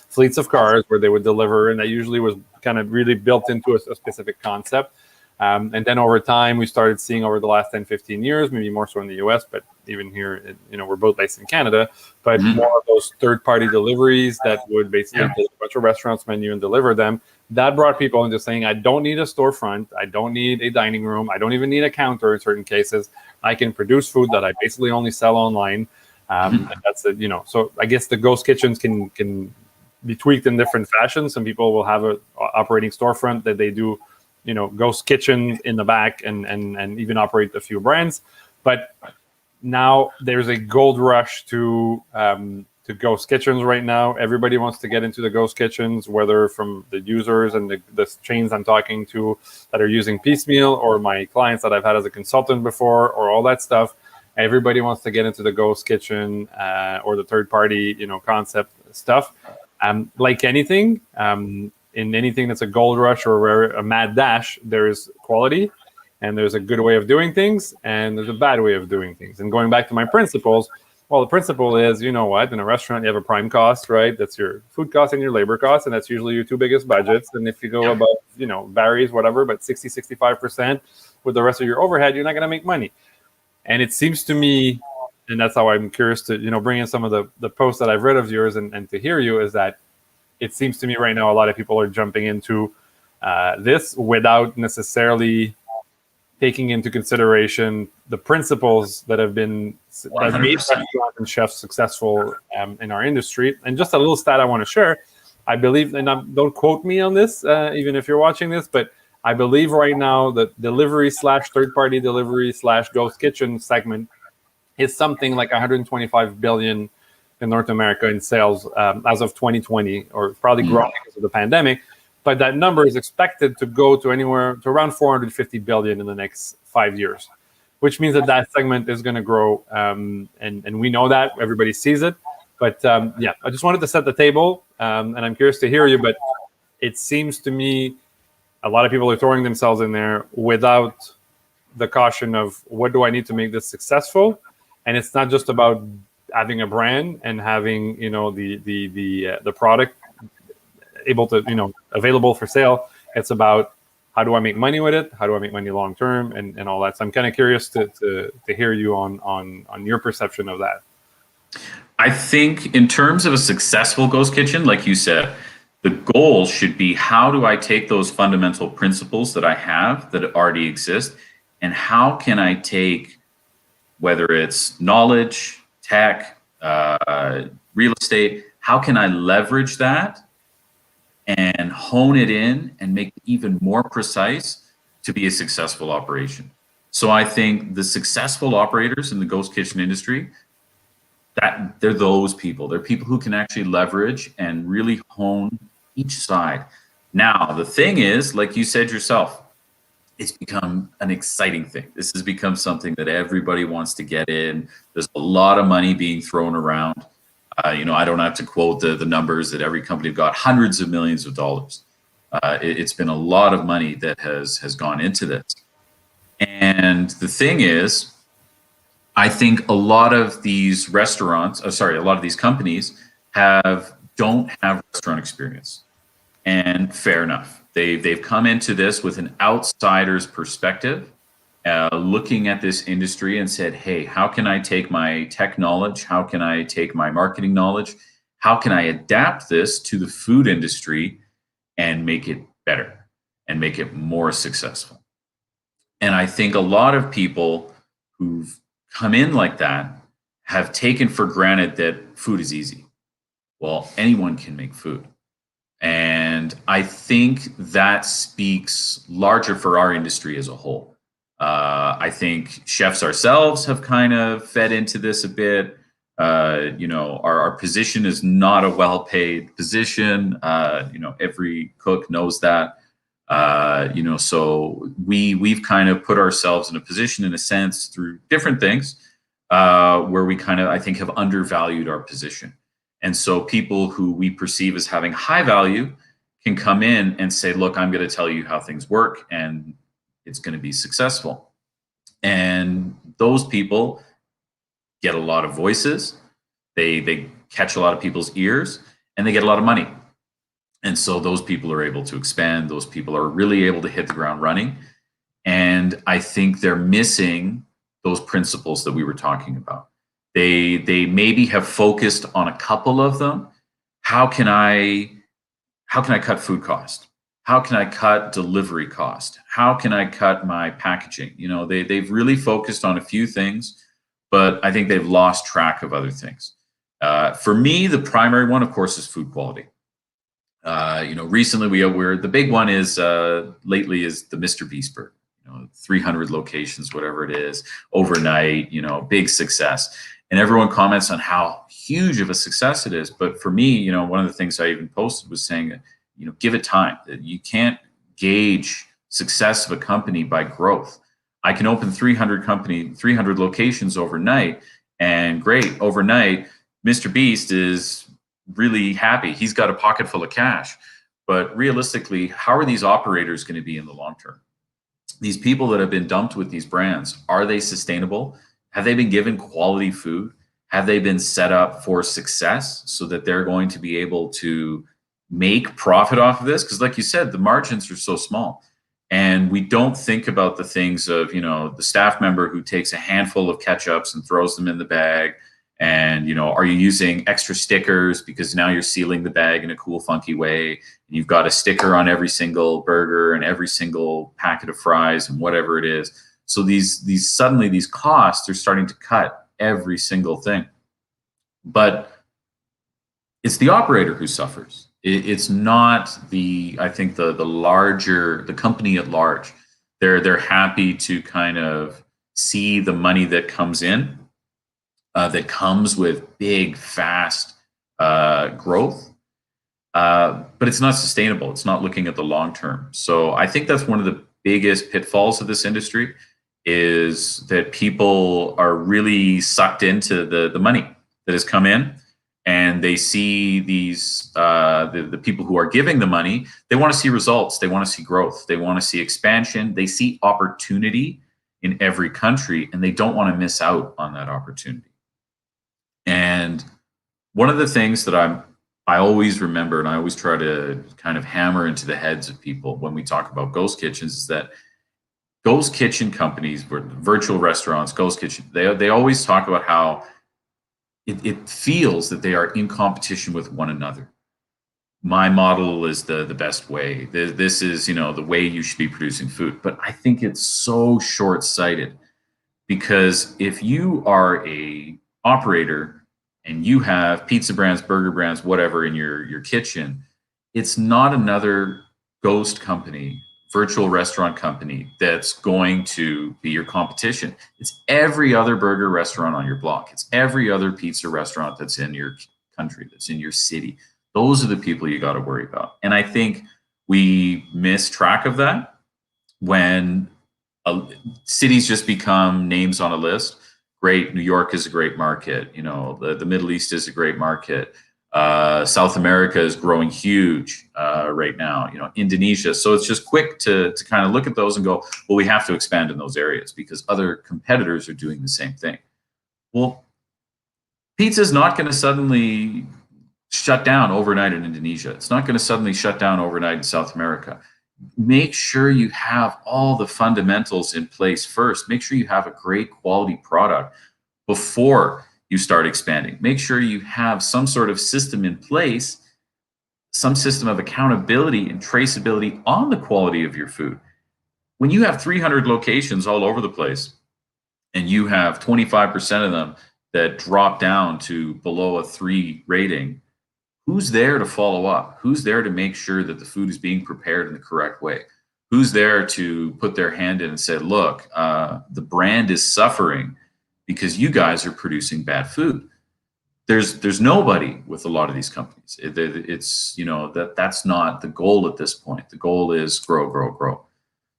A: fleets of cars where they would deliver, and that usually was kind of really built into a specific concept. And then over time, we started seeing over the last 10, 15 years, maybe more so in the US, but even here, we're both based in Canada, but more of those third-party deliveries that would basically take a bunch of restaurants' menu and deliver them. That brought people into saying, I don't need a storefront. I don't need a dining room. I don't even need a counter in certain cases. I can produce food that I basically only sell online. And that's it, So I guess the ghost kitchens can be tweaked in different fashions. Some people will have a operating storefront that they do, ghost kitchen in the back and even operate a few brands. But now there's a gold rush to ghost kitchens right now. Everybody wants to get into the ghost kitchens, whether from the users and the chains I'm talking to that are using piecemeal, or my clients that I've had as a consultant before, or all that stuff. Everybody wants to get into the ghost kitchen or the third party, concept stuff. Like anything, in anything that's a gold rush or a mad dash, there is quality, and there's a good way of doing things, and there's a bad way of doing things. And going back to my principles, well, the principle is, in a restaurant, you have a prime cost, right? That's your food cost and your labor cost, and that's usually your two biggest budgets. And if you go above, varies, whatever, but 60, 65% with the rest of your overhead, you're not going to make money. And it seems to me, and that's how I'm curious to, bring in some of the posts that I've read of yours and to hear you, is that it seems to me right now a lot of people are jumping into this without necessarily taking into consideration the principles that have been that made restaurants and chefs successful in our industry. And just a little stat I want to share. I believe, and don't quote me on this, even if you're watching this, but I believe right now the delivery / third-party delivery / ghost kitchen segment is something like 125 billion in North America in sales as of 2020, or probably growing because of the pandemic. But that number is expected to go to anywhere to around 450 billion in the next 5 years, which means that segment is going to grow. And we know that, everybody sees it. But I just wanted to set the table, and I'm curious to hear you. But it seems to me a lot of people are throwing themselves in there without the caution of, what do I need to make this successful? And it's not just about having a brand and having the product able to available for sale. It's about, how do I make money with it? How do I make money long term, and all that. So I'm kind of curious to hear you on your perception of that.
B: I think in terms of a successful ghost kitchen, like you said, the goal should be, how do I take those fundamental principles that I have that already exist, and how can I take, whether it's knowledge, tech, real estate, how can I leverage that and hone it in and make it even more precise to be a successful operation? So I think the successful operators in the ghost kitchen industry, that they're those people. They're people who can actually leverage and really hone each side. Now, the thing is, like you said yourself, it's become an exciting thing. This has become something that everybody wants to get in. There's a lot of money being thrown around. I don't have to quote the numbers that every company got, hundreds of millions of dollars. It's been a lot of money that has gone into this. And the thing is, I think a lot of these companies don't have restaurant experience. And fair enough. They've come into this with an outsider's perspective, looking at this industry and said, hey, how can I take my tech knowledge? How can I take my marketing knowledge? How can I adapt this to the food industry and make it better and make it more successful? And I think a lot of people who've come in like that have taken for granted that food is easy. Well, anyone can make food. And I think that speaks larger for our industry as a whole. I think chefs ourselves have kind of fed into this a bit. Our position is not a well-paid position. Every cook knows that. So we've kind of put ourselves in a position, in a sense, through different things, where we kind of, I think, have undervalued our position. And so people who we perceive as having high value can come in and say, look, I'm going to tell you how things work, and it's going to be successful. And those people get a lot of voices. They catch a lot of people's ears, and they get a lot of money. And so those people are able to expand. Those people are really able to hit the ground running. And I think they're missing those principles that we were talking about. They maybe have focused on a couple of them. How can I cut food cost? How can I cut delivery cost? How can I cut my packaging? They've really focused on a few things, but I think they've lost track of other things. For me, the primary one, of course, is food quality. Recently we're the big one is lately is the Mr. Beast burger. 300 locations, whatever it is, overnight. Big success, and everyone comments on how huge of a success it is. But for me, one of the things I even posted was saying, give it time. You can't gauge success of a company by growth. I can open 300 locations overnight, and great, overnight, Mr. Beast is really happy. He's got a pocket full of cash. But realistically, how are these operators going to be in the long term? These people that have been dumped with these brands, are they sustainable? Have they been given quality food? Have they been set up for success so that they're going to be able to make profit off of this? Because like you said, the margins are so small. And we don't think about the things of, the staff member who takes a handful of ketchups and throws them in the bag. And, are you using extra stickers because now you're sealing the bag in a cool, funky way? And you've got a sticker on every single burger and every single packet of fries and whatever it is. So these costs are starting to cut every single thing. But it's the operator who suffers. It's not the company at large. They're happy to kind of see the money that comes in, that comes with big, fast growth, but it's not sustainable. It's not looking at the long term. So I think that's one of the biggest pitfalls of this industry, is that people are really sucked into the money that has come in, and they see these the people who are giving the money. They want to see results. They want to see growth. They want to see expansion. They see opportunity in every country, and they don't want to miss out on that opportunity. And one of the things that I always remember, and I always try to kind of hammer into the heads of people when we talk about ghost kitchens, is that ghost kitchen companies, virtual restaurants, ghost kitchen, they always talk about how it feels that they are in competition with one another. My model is the best way. This is, the way you should be producing food. But I think it's so short-sighted, because if you are a operator and you have pizza brands, burger brands, whatever in your kitchen, it's not another ghost company, virtual restaurant company that's going to be your competition. It's every other burger restaurant on your block. It's every other pizza restaurant that's in your country, that's in your city. Those are the people you got to worry about. And I think we miss track of that when cities just become names on a list. Great, New York is a great market. The Middle East is a great market. South America is growing huge right now. Indonesia. So it's just quick to kind of look at those and go, well, we have to expand in those areas because other competitors are doing the same thing. Well, pizza is not going to suddenly shut down overnight in Indonesia. It's not going to suddenly shut down overnight in South America. Make sure you have all the fundamentals in place first. Make sure you have a great quality product before you start expanding. Make sure you have some sort of system in place, some system of accountability and traceability on the quality of your food. When you have 300 locations all over the place and you have 25% of them that drop down to below a 3 rating, who's there to follow up? Who's there to make sure that the food is being prepared in the correct way? Who's there to put their hand in and say, look, the brand is suffering because you guys are producing bad food? There's nobody with a lot of these companies. It's that's not the goal at this point. The goal is grow, grow, grow.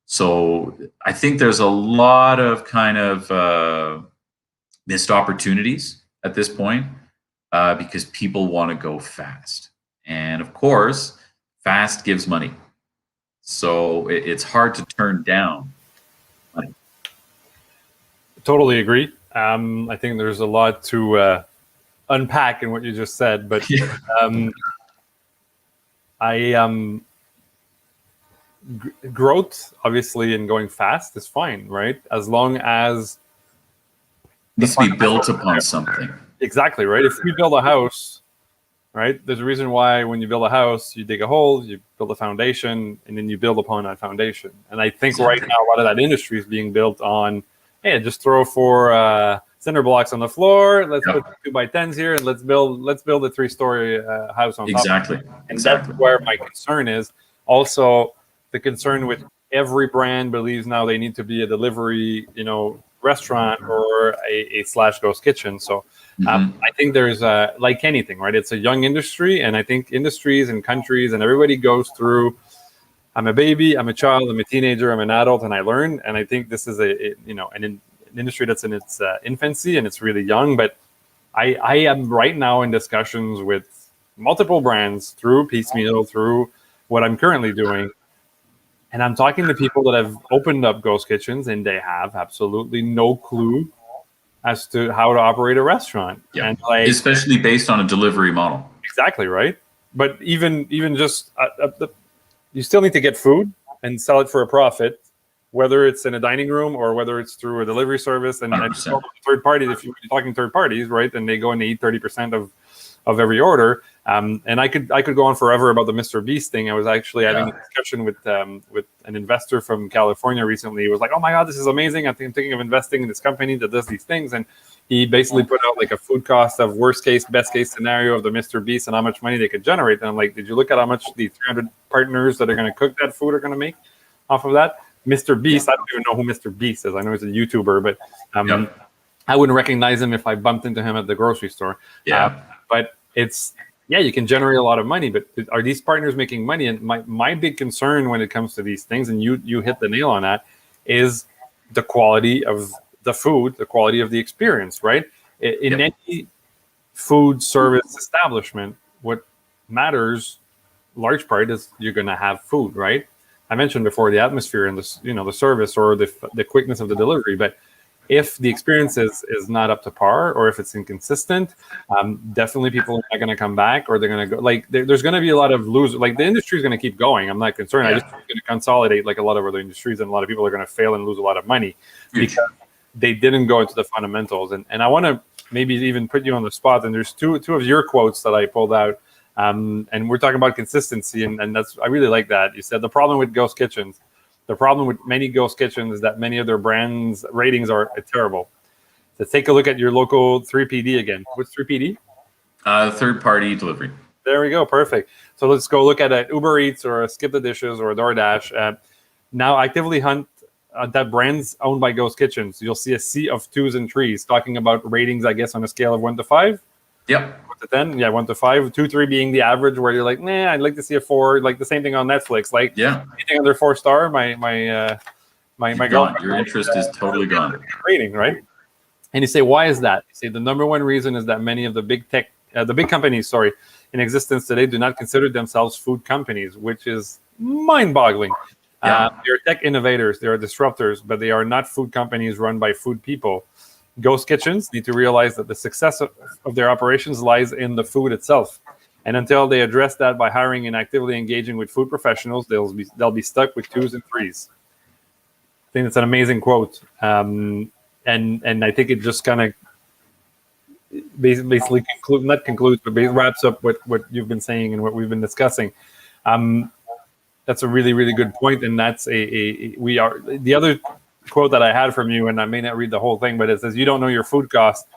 B: So I think there's a lot of kind of missed opportunities at this point. Because people want to go fast. And of course, fast gives money. So it's hard to turn down money.
A: Totally agree. I think there's a lot to unpack in what you just said, but growth, obviously, and going fast is fine, right? As long as
B: needs to be built upon something.
A: Exactly, right? If we build a house, right, there's a reason why when you build a house, you dig a hole, you build a foundation, and then you build upon that foundation. And I think right now a lot of that industry is being built on, hey, just throw 4 cinder blocks on the floor, let's put 2x10s here, and let's build a 3-story house on top. And that's where my concern is. Also, the concern with every brand believes now they need to be a delivery, restaurant or a / ghost kitchen. So I think there's like anything, right? It's a young industry, and I think industries and countries and everybody goes through. I'm a baby, I'm a child, I'm a teenager, I'm an adult, and I learn. And I think this is an industry that's in its infancy and it's really young. But I am right now in discussions with multiple brands through Piecemeal, through what I'm currently doing. And I'm talking to people that have opened up ghost kitchens, and they have absolutely no clue as to how to operate a restaurant.
B: Yeah.
A: And
B: especially based on a delivery model.
A: Exactly, right? But even just you still need to get food and sell it for a profit, whether it's in a dining room or whether it's through a delivery service. And third parties, if you're talking third parties, right, and they go and they eat 30% of every order. And I could go on forever about the Mr. Beast thing. I was actually having a discussion with an investor from California recently. He was like, "Oh my God, this is amazing! I'm thinking of investing in this company that does these things." And he basically put out like a food cost of worst case, best case scenario of the Mr. Beast and how much money they could generate. And I'm like, "Did you look at how much the 300 partners that are going to cook that food are going to make off of that?" Mr. Beast, I don't even know who Mr. Beast is. I know he's a YouTuber, but I wouldn't recognize him if I bumped into him at the grocery store. But it's you can generate a lot of money, but are these partners making money? And my big concern when it comes to these things, and you hit the nail on that, is the quality of the food, the quality of the experience, right? In any food service establishment, what matters, large part, is you're going to have food, right? I mentioned before the atmosphere and the service or the quickness of the delivery, but if the experience is not up to par, or if it's inconsistent, definitely people are not going to come back, or they're going to go. Like there's going to be a lot of losers. Like the industry is going to keep going. I'm not concerned. I just think it's going to consolidate like a lot of other industries, and a lot of people are going to fail and lose a lot of money because they didn't go into the fundamentals. And I want to maybe even put you on the spot. And there's two of your quotes that I pulled out. And we're talking about consistency, and I really like that. You said the problem with ghost kitchens. The problem with many ghost kitchens is that many of their brands' ratings are terrible. So take a look at your local 3PD again. What's 3PD?
B: Third-party delivery.
A: There we go. Perfect. So let's go look at Uber Eats or a Skip the Dishes or a DoorDash. Now actively hunt that brands owned by ghost kitchens. You'll see a sea of 2s and 3s talking about ratings, I guess, on a scale of 1 to 5.
B: Yep.
A: 1 to 10. Yeah, 1 to 5. 2, 3 being the average, where you're like, nah, I'd like to see a 4. Like the same thing on Netflix. Like anything under 4-star, my
B: gone. Your interest is totally gone.
A: Rating, right? And you say, why is that? You say the number one reason is that many of the big companies, in existence today do not consider themselves food companies, which is mind-boggling. They're tech innovators, they are disruptors, but they are not food companies run by food people. Ghost kitchens need to realize that the success of their operations lies in the food itself. And until they address that by hiring and actively engaging with food professionals, they'll be stuck with 2s and 3s. I think it's an amazing quote. And I think it just kind of basically wraps up what you've been saying and what we've been discussing. That's a really, really good point. And that's the other quote that I had from you, and I may not read the whole thing, but it says, you don't know your food cost.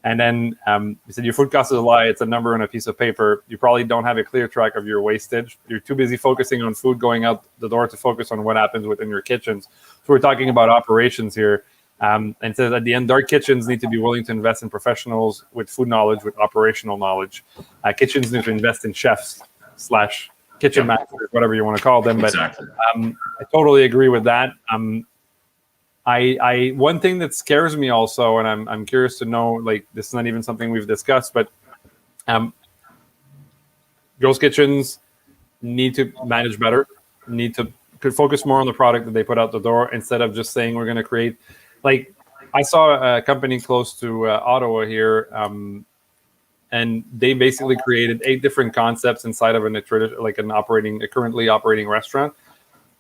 A: And then you said your food cost is a lie. It's a number on a piece of paper. You probably don't have a clear track of your wastage. You're too busy focusing on food going out the door to focus on what happens within your kitchens. So we're talking about operations here. And it says at the end, dark kitchens need to be willing to invest in professionals with food knowledge, with operational knowledge. Kitchens need to invest in chefs / kitchen masters, whatever you want to call them.
B: Exactly.
A: But I totally agree with that. I one thing that scares me also, and I'm curious to know, like, this is not even something we've discussed, but ghost kitchens need to manage better, could focus more on the product that they put out the door instead of just saying we're going to create. Like, I saw a company close to Ottawa here, and they basically created 8 different concepts inside of a currently operating restaurant.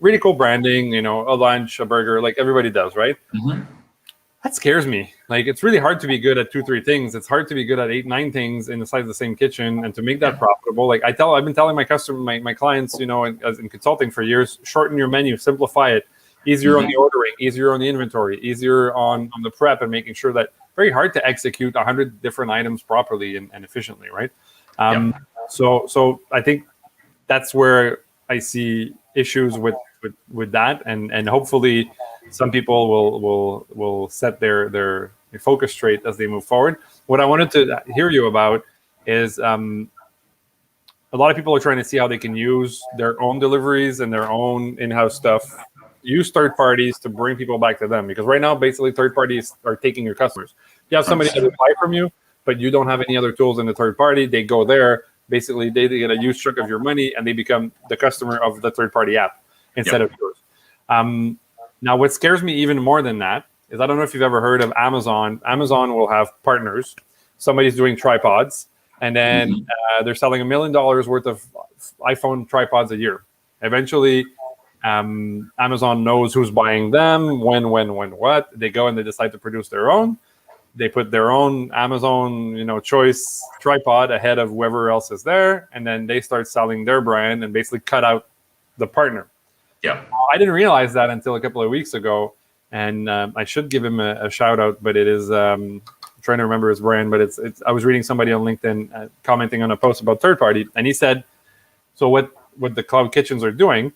A: really cool branding, you know, a lunch, a burger, like everybody does, right?
B: Mhm.
A: That scares me. Like, it's really hard to be good at 2, 3 things. It's hard to be good at 8, 9 things inside the same kitchen, and to make that profitable. Like I've been telling my clients, you know, as in consulting for years, shorten your menu, simplify it, easier on the ordering, easier on the inventory, easier on the prep, and making sure that very hard to execute 100 different items properly and efficiently, right? So I think that's where I see issues with that, and hopefully some people will set their focus straight as they move forward. What I wanted to hear you about is a lot of people are trying to see how they can use their own deliveries and their own in-house stuff, use third parties to bring people back to them, because right now basically third parties are taking your customers. You have somebody that will buy from you, but you don't have any other tools in the third party. They go there, basically they get a huge chunk of your money, and they become the customer of the third party app instead of yours. Now, what scares me even more than that is, I don't know if you've ever heard of Amazon. Amazon will have partners. Somebody's doing tripods, and then they're selling $1 million worth of iPhone tripods a year. Eventually, Amazon knows who's buying them, when, what. They go and they decide to produce their own. They put their own Amazon, you know, choice tripod ahead of whoever else is there, and then they start selling their brand and basically cut out the partner.
B: Yeah.
A: I didn't realize that until a couple of weeks ago, and I should give him a shout out, but it is I'm trying to remember his brand, but it's I was reading somebody on LinkedIn commenting on a post about third party, and he said, so what the cloud kitchens are doing,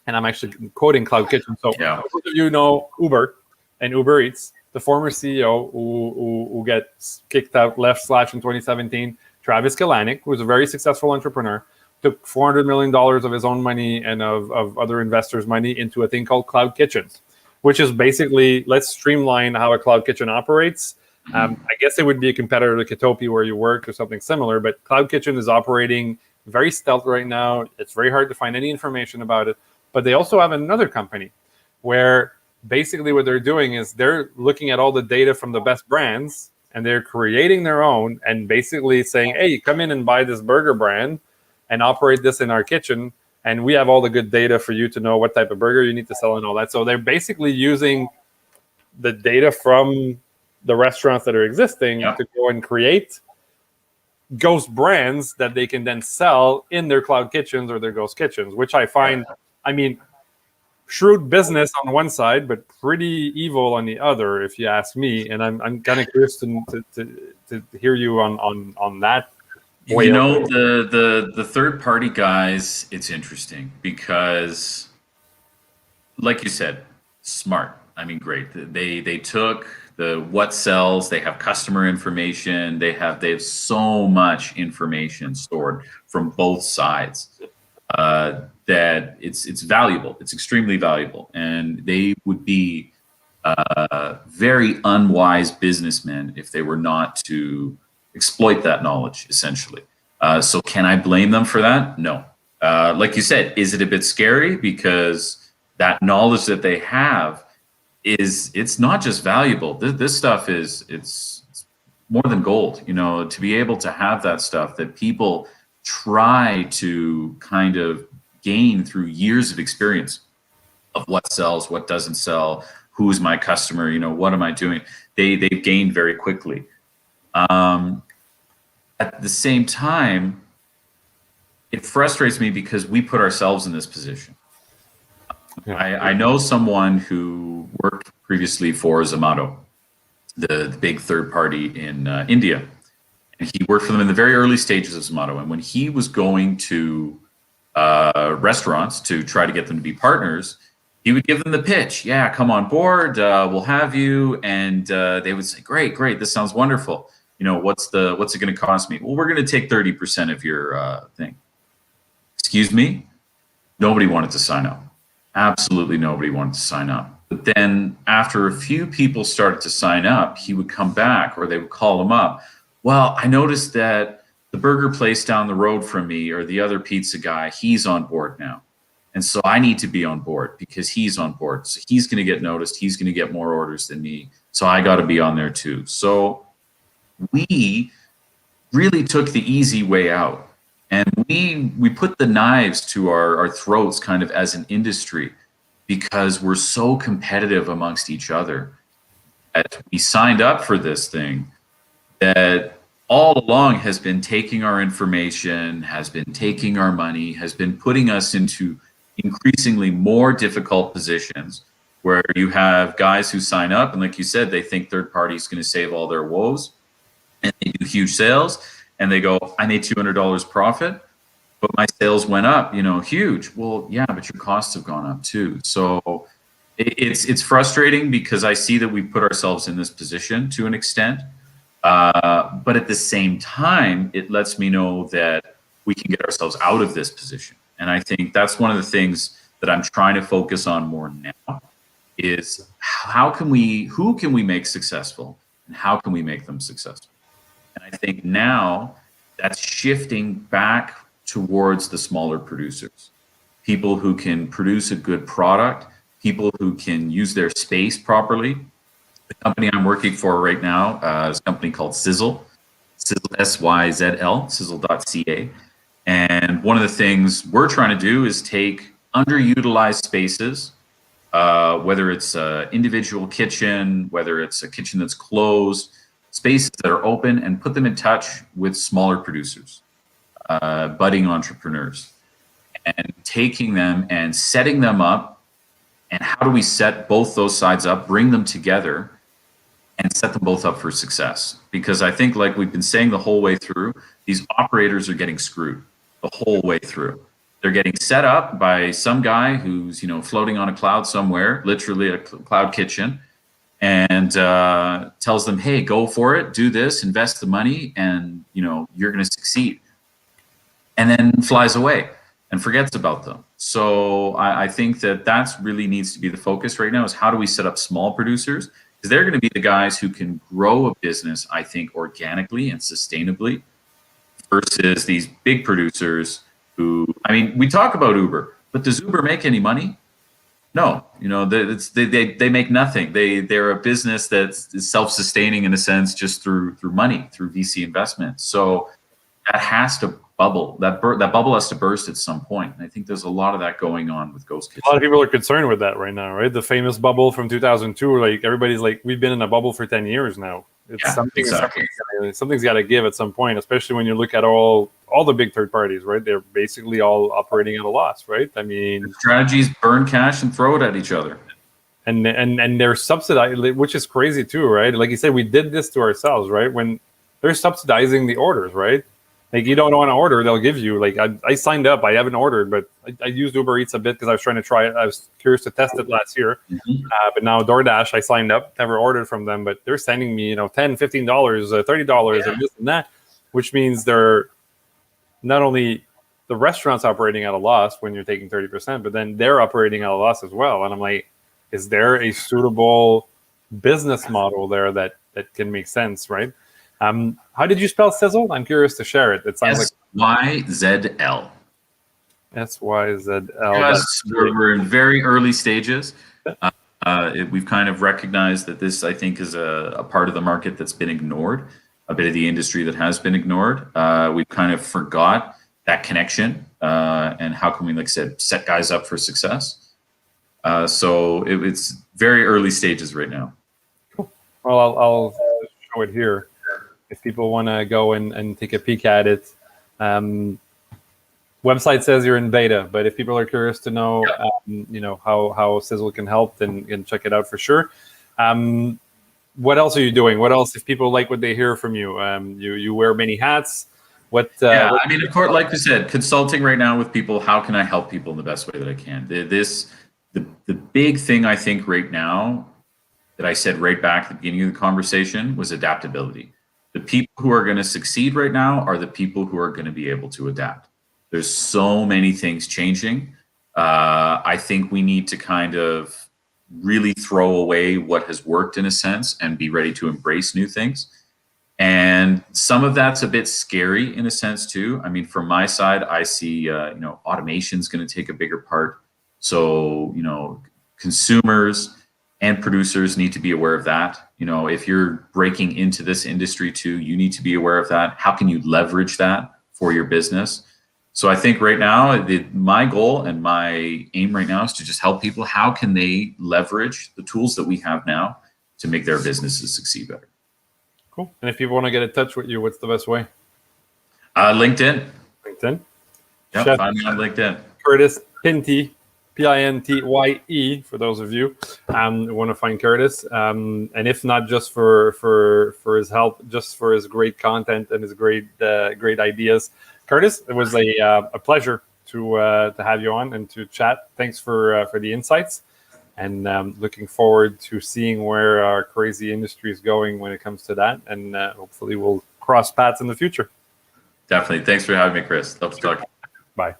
A: and I'm actually quoting Cloud Kitchen. So most of you know Uber and Uber Eats. The former CEO who gets kicked out, left / in 2017, Travis Kalanick, who was a very successful entrepreneur, took $400 million of his own money and of other investors' money into a thing called Cloud Kitchens, which is basically, let's streamline how a cloud kitchen operates. I guess it would be a competitor to Kitopi where you work or something similar, but Cloud Kitchen is operating very stealth right now. It's very hard to find any information about it. But they also have another company where basically what they're doing is they're looking at all the data from the best brands, and they're creating their own, and basically saying, hey, come in and buy this burger brand and operate this in our kitchen, and we have all the good data for you to know what type of burger you need to sell and all that. So they're basically using the data from the restaurants that are existing to go and create ghost brands that they can then sell in their cloud kitchens or their ghost kitchens, which I find, I mean, shrewd business on one side, but pretty evil on the other, if you ask me. And I'm kind of curious to hear you on that.
B: You know, the third party guys, it's interesting because, like you said, smart. I mean, great. They took the what sells. They have customer information. They have so much information stored from both sides. That it's valuable. It's extremely valuable, and they would be very unwise businessmen if they were not to exploit that knowledge, essentially. So can I blame them for that? No. Like you said, is it a bit scary? Because that knowledge that they have it's not just valuable. This stuff it's more than gold. You know, to be able to have that stuff that people try to kind of gain through years of experience of what sells, what doesn't sell, who's my customer, you know, what am I doing? They've gained very quickly. At the same time, it frustrates me because we put ourselves in this position. I know someone who worked previously for Zomato, the big third party in India. And he worked for them in the very early stages of Zomato. And when he was going to restaurants to try to get them to be partners, he would give them the pitch. Yeah, come on board. We'll have you. And they would say, great, this sounds wonderful. You know, what's it going to cost me? Well, we're going to take 30% of your thing. Excuse me? Nobody wanted to sign up. Absolutely nobody wanted to sign up. But then after a few people started to sign up, he would come back, or they would call him up. Well, I noticed that the burger place down the road from me, or the other pizza guy, he's on board now. And so I need to be on board because he's on board. So he's going to get noticed. He's going to get more orders than me. So I got to be on there too. So we really took the easy way out. And we put the knives to our throats kind of as an industry because we're so competitive amongst each other. That we signed up for this thing that all along has been taking our information, has been taking our money, has been putting us into increasingly more difficult positions where you have guys who sign up and, like you said, they think third party is going to save all their woes, and they do huge sales and they go, I made $200 profit, but my sales went up, huge. Well, yeah, but your costs have gone up too. So it's frustrating because I see that we put ourselves in this position to an extent. But at the same time, it lets me know that we can get ourselves out of this position. And I think that's one of the things that I'm trying to focus on more now is who can we make successful and how can we make them successful? And I think now that's shifting back towards the smaller producers, people who can produce a good product, people who can use their space properly. The company I'm working for right now is a company called Sizzle, SYZL, sizzle.ca. And one of the things we're trying to do is take underutilized spaces, whether it's an individual kitchen, whether it's a kitchen that's closed, spaces that are open, and put them in touch with smaller producers, budding entrepreneurs, and taking them and setting them up. And how do we set both those sides up, bring them together, and set them both up for success? Because I think, like we've been saying the whole way through, these operators are getting screwed the whole way through. They're getting set up by some guy who's, floating on a cloud somewhere, literally a cloud kitchen, and tells them, hey, go for it, do this, invest the money, and, you're going to succeed. And then flies away and forgets about them. So I think that's really needs to be the focus right now, is how do we set up small producers? Because they're going to be the guys who can grow a business, I think, organically and sustainably, versus these big producers who, we talk about Uber, but does Uber make any money? No, they make nothing. They're a business that's self-sustaining in a sense, just through money, through VC investment. So that has to bubble. That bubble has to burst at some point. And I think there's a lot of that going on with Ghost Kitchen.
A: A lot of people are concerned with that right now, right? The famous bubble from 2002. Like everybody's like, we've been in a bubble for 10 years now. It's something's got to give at some point, especially when you look at all the big third parties, right? They're basically all operating at a loss, right?
B: The strategies burn cash and throw it at each other.
A: And they're subsidized, which is crazy too, right? Like you said, we did this to ourselves, right? When they're subsidizing the orders, right? Like you don't want to order, they'll give you. Like I signed up, I haven't ordered, but I used Uber Eats a bit because I was trying to try it. I was curious to test it last year.
B: Mm-hmm.
A: But now DoorDash, I signed up, never ordered from them, but they're sending me, $10, $15, $30 and this and that, which means they're not only the restaurant's operating at a loss when you're taking 30%, but then they're operating at a loss as well. And I'm like, is there a suitable business model there that can make sense, right? How did you spell Sizzle? I'm curious to share it. It sounds
B: SYZL.
A: SYZL.
B: Yes, we're in very early stages. We've kind of recognized that this, I think, is a part of the market that's been ignored, a bit of the industry that has been ignored. We've kind of forgot that connection and how can we, like I said, set guys up for success. So it's very early stages right now.
A: Cool. Well, I'll show it here if people want to go and take a peek at it. Website says you're in beta, but if people are curious to know, how Sizzle can help, then check it out for sure. What else are you doing? What else, if people like what they hear from you? You wear many hats. Of
B: course, like you said, consulting right now with people. How can I help people in the best way that I can? The big thing I think right now that I said right back at the beginning of the conversation was adaptability. The people who are going to succeed right now are the people who are going to be able to adapt. There's so many things changing. I think we need to kind of really throw away what has worked in a sense and be ready to embrace new things. And some of that's a bit scary in a sense too. From my side, I see, automation is going to take a bigger part. So, consumers and producers need to be aware of that. If you're breaking into this industry too, you need to be aware of that. How can you leverage that for your business? So I think right now, my goal and my aim right now is to just help people. How can they leverage the tools that we have now to make their businesses succeed better?
A: Cool. And if people want to get in touch with you, what's the best way?
B: LinkedIn.
A: LinkedIn.
B: Yep,
A: Chef
B: find me on LinkedIn.
A: Curtis Pintye, Pintye, for those of you who want to find Curtis. And if not just for his help, just for his great content and his great ideas. Curtis, it was a pleasure to have you on and to chat. Thanks for the insights, and looking forward to seeing where our crazy industry is going when it comes to that. And hopefully we'll cross paths in the future.
B: Definitely. Thanks for having me, Chris. Love to talk.
A: Bye.